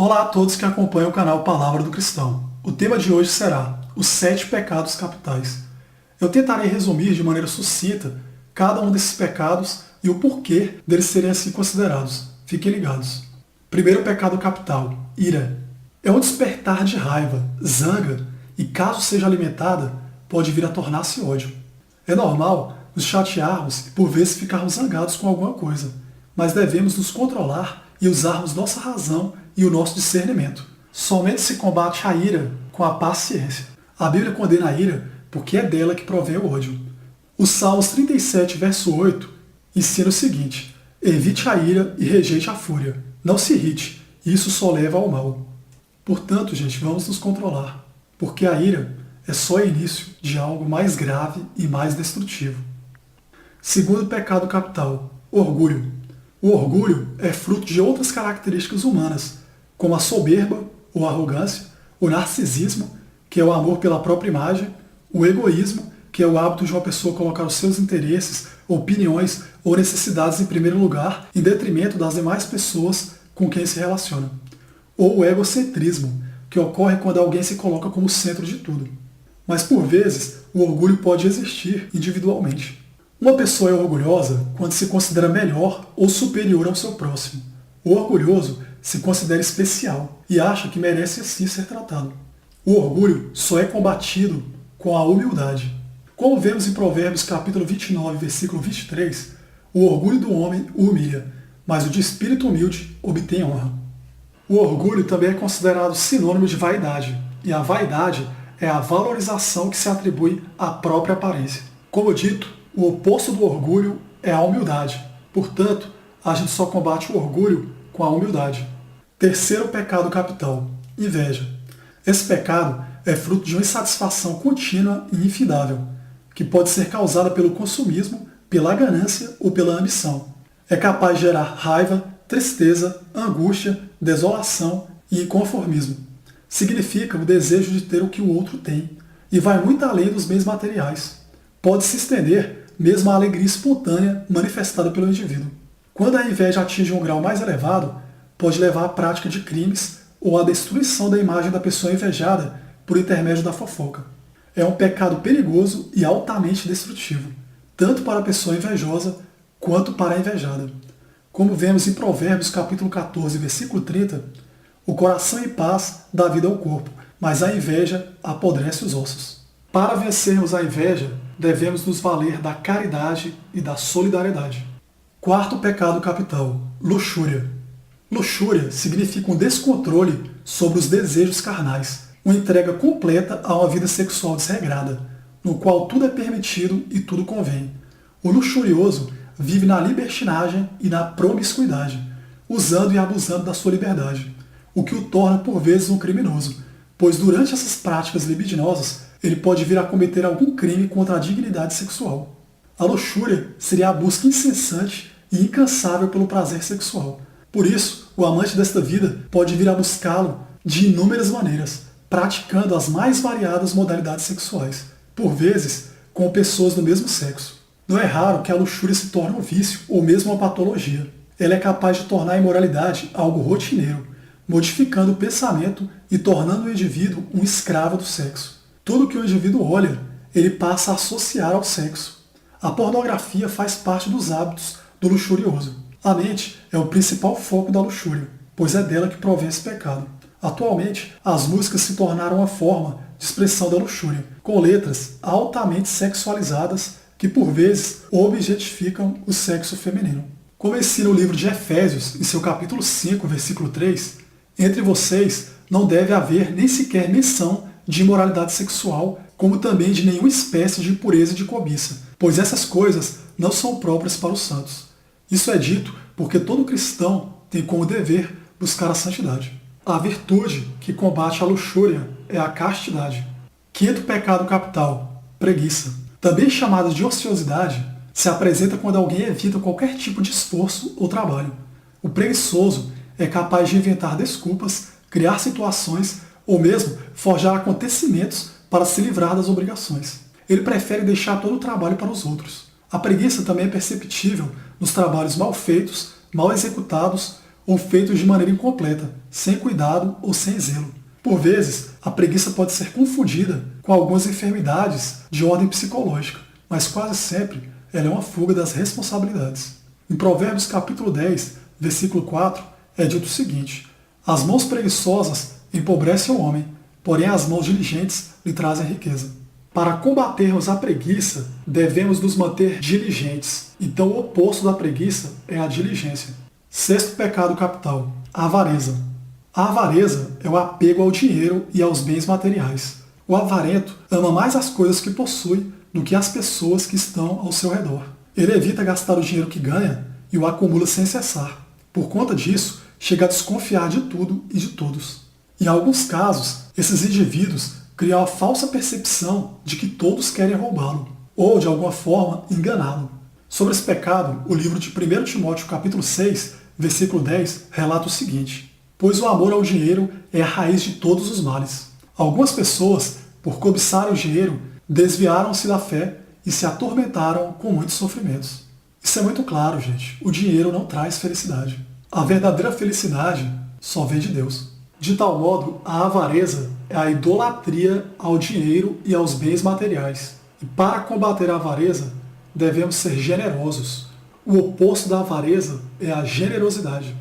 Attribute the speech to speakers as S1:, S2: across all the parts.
S1: Olá a todos que acompanham o canal Palavra do Cristão. O tema de hoje será os 7 pecados capitais. Eu tentarei resumir de maneira sucinta cada um desses pecados e o porquê deles serem assim considerados. Fiquem ligados. Primeiro pecado capital, ira. É um despertar de raiva, zanga, e caso seja alimentada, pode vir a tornar-se ódio. É normal nos chatearmos e por vezes ficarmos zangados com alguma coisa, mas devemos nos controlar e usarmos nossa razão e o nosso discernimento. Somente se combate a ira com a paciência. A Bíblia condena a ira porque é dela que provém o ódio. O Salmos 37, verso 8, ensina o seguinte: evite a ira e rejeite a fúria. Não se irrite, isso só leva ao mal. Portanto, gente, vamos nos controlar, porque a ira é só o início de algo mais grave e mais destrutivo. Segundo pecado capital, orgulho. O orgulho é fruto de outras características humanas, como a soberba ou arrogância, o narcisismo, que é o amor pela própria imagem, o egoísmo, que é o hábito de uma pessoa colocar os seus interesses, opiniões ou necessidades em primeiro lugar, em detrimento das demais pessoas com quem se relaciona, ou o egocentrismo, que ocorre quando alguém se coloca como centro de tudo. Mas por vezes, o orgulho pode existir individualmente. Uma pessoa é orgulhosa quando se considera melhor ou superior ao seu próximo. O orgulhoso se considera especial e acha que merece assim ser tratado. O orgulho só é combatido com a humildade. Como vemos em Provérbios capítulo 29, versículo 23, o orgulho do homem o humilha, mas o de espírito humilde obtém honra. O orgulho também é considerado sinônimo de vaidade, e a vaidade é a valorização que se atribui à própria aparência. Como dito, o oposto do orgulho é a humildade. Portanto, a gente só combate o orgulho com a humildade. Terceiro pecado capital, inveja. Esse pecado é fruto de uma insatisfação contínua e infidável, que pode ser causada pelo consumismo, pela ganância ou pela ambição. É capaz de gerar raiva, tristeza, angústia, desolação e inconformismo. Significa o desejo de ter o que o outro tem, e vai muito além dos bens materiais. Pode se estender mesmo à alegria espontânea manifestada pelo indivíduo. Quando a inveja atinge um grau mais elevado, pode levar à prática de crimes ou à destruição da imagem da pessoa invejada por intermédio da fofoca. É um pecado perigoso e altamente destrutivo, tanto para a pessoa invejosa quanto para a invejada. Como vemos em Provérbios capítulo 14, versículo 30, o coração em paz dá vida ao corpo, mas a inveja apodrece os ossos. Para vencermos a inveja, devemos nos valer da caridade e da solidariedade. Quarto pecado capital, luxúria. Luxúria significa um descontrole sobre os desejos carnais, uma entrega completa a uma vida sexual desregrada, no qual tudo é permitido e tudo convém. O luxurioso vive na libertinagem e na promiscuidade, usando e abusando da sua liberdade, o que o torna por vezes um criminoso, pois durante essas práticas libidinosas ele pode vir a cometer algum crime contra a dignidade sexual. A luxúria seria a busca incessante e incansável pelo prazer sexual. Por isso, o amante desta vida pode vir a buscá-lo de inúmeras maneiras, praticando as mais variadas modalidades sexuais, por vezes com pessoas do mesmo sexo. Não é raro que a luxúria se torne um vício ou mesmo uma patologia. Ela é capaz de tornar a imoralidade algo rotineiro, modificando o pensamento e tornando o indivíduo um escravo do sexo. Tudo que o indivíduo olha, ele passa a associar ao sexo. A pornografia faz parte dos hábitos do luxurioso. A mente é o principal foco da luxúria, pois é dela que provém esse pecado. Atualmente, as músicas se tornaram uma forma de expressão da luxúria, com letras altamente sexualizadas que por vezes objetificam o sexo feminino. Como ensina o livro de Efésios, em seu capítulo 5, versículo 3, entre vocês não deve haver nem sequer menção de imoralidade sexual, como também de nenhuma espécie de impureza e de cobiça, pois essas coisas não são próprias para os santos. Isso é dito porque todo cristão tem como dever buscar a santidade. A virtude que combate a luxúria é a castidade. Quinto pecado capital, preguiça. Também chamada de ociosidade, se apresenta quando alguém evita qualquer tipo de esforço ou trabalho. O preguiçoso é capaz de inventar desculpas, criar situações ou mesmo forjar acontecimentos para se livrar das obrigações. Ele prefere deixar todo o trabalho para os outros. A preguiça também é perceptível nos trabalhos mal feitos, mal executados ou feitos de maneira incompleta, sem cuidado ou sem zelo. Por vezes, a preguiça pode ser confundida com algumas enfermidades de ordem psicológica, mas quase sempre ela é uma fuga das responsabilidades. Em Provérbios capítulo 10, versículo 4, é dito o seguinte: as mãos preguiçosas empobrecem o homem, porém as mãos diligentes lhe trazem riqueza. Para combatermos a preguiça, devemos nos manter diligentes. Então o oposto da preguiça é a diligência. Sexto pecado capital, a avareza. A avareza é o apego ao dinheiro e aos bens materiais. O avarento ama mais as coisas que possui do que as pessoas que estão ao seu redor. Ele evita gastar o dinheiro que ganha e o acumula sem cessar. Por conta disso, chega a desconfiar de tudo e de todos. Em alguns casos, esses indivíduos criam a falsa percepção de que todos querem roubá-lo, ou, de alguma forma, enganá-lo. Sobre esse pecado, o livro de 1 Timóteo capítulo 6, versículo 10, relata o seguinte: pois o amor ao dinheiro é a raiz de todos os males. Algumas pessoas, por cobiçarem o dinheiro, desviaram-se da fé e se atormentaram com muitos sofrimentos. Isso é muito claro, gente. O dinheiro não traz felicidade. A verdadeira felicidade só vem de Deus. De tal modo, a avareza é a idolatria ao dinheiro e aos bens materiais. E para combater a avareza, devemos ser generosos. O oposto da avareza é a generosidade.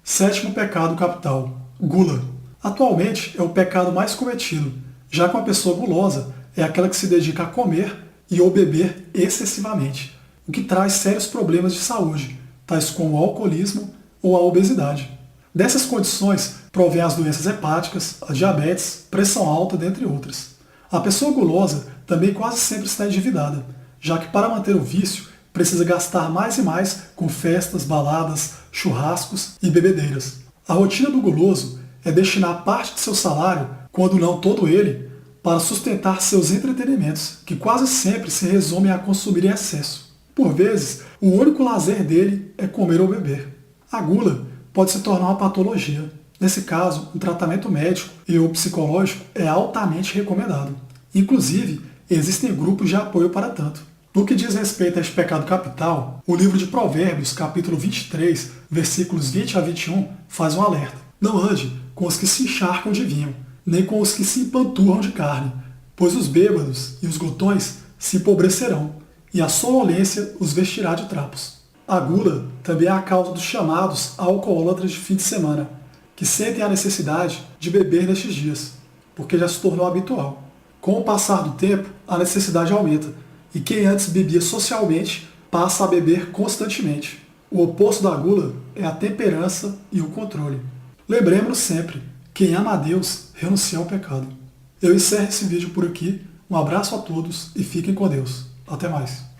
S1: Sétimo pecado capital, gula. Atualmente é o pecado mais cometido, já que uma pessoa gulosa é aquela que se dedica a comer e ou beber excessivamente, o que traz sérios problemas de saúde, tais como o alcoolismo ou a obesidade. Dessas condições provém as doenças hepáticas, a diabetes, pressão alta, dentre outras. A pessoa gulosa também quase sempre está endividada, já que para manter o vício precisa gastar mais e mais com festas, baladas, churrascos e bebedeiras. A rotina do guloso é destinar parte de seu salário, quando não todo ele, para sustentar seus entretenimentos, que quase sempre se resumem a consumir em excesso. Por vezes, o único lazer dele é comer ou beber. A gula pode se tornar uma patologia. Nesse caso, um tratamento médico e ou psicológico é altamente recomendado. Inclusive, existem grupos de apoio para tanto. No que diz respeito a este pecado capital, o livro de Provérbios, capítulo 23, versículos 20 a 21, faz um alerta. Não ande com os que se encharcam de vinho, nem com os que se empanturram de carne, pois os bêbados e os glutões se empobrecerão, e a sonolência os vestirá de trapos. A gula também é a causa dos chamados alcoólatras de fim de semana, que sentem a necessidade de beber nestes dias, porque já se tornou habitual. Com o passar do tempo, a necessidade aumenta, e quem antes bebia socialmente passa a beber constantemente. O oposto da gula é a temperança e o controle. Lembremos sempre, quem ama a Deus renuncia ao pecado. Eu encerro esse vídeo por aqui, um abraço a todos e fiquem com Deus. Até mais.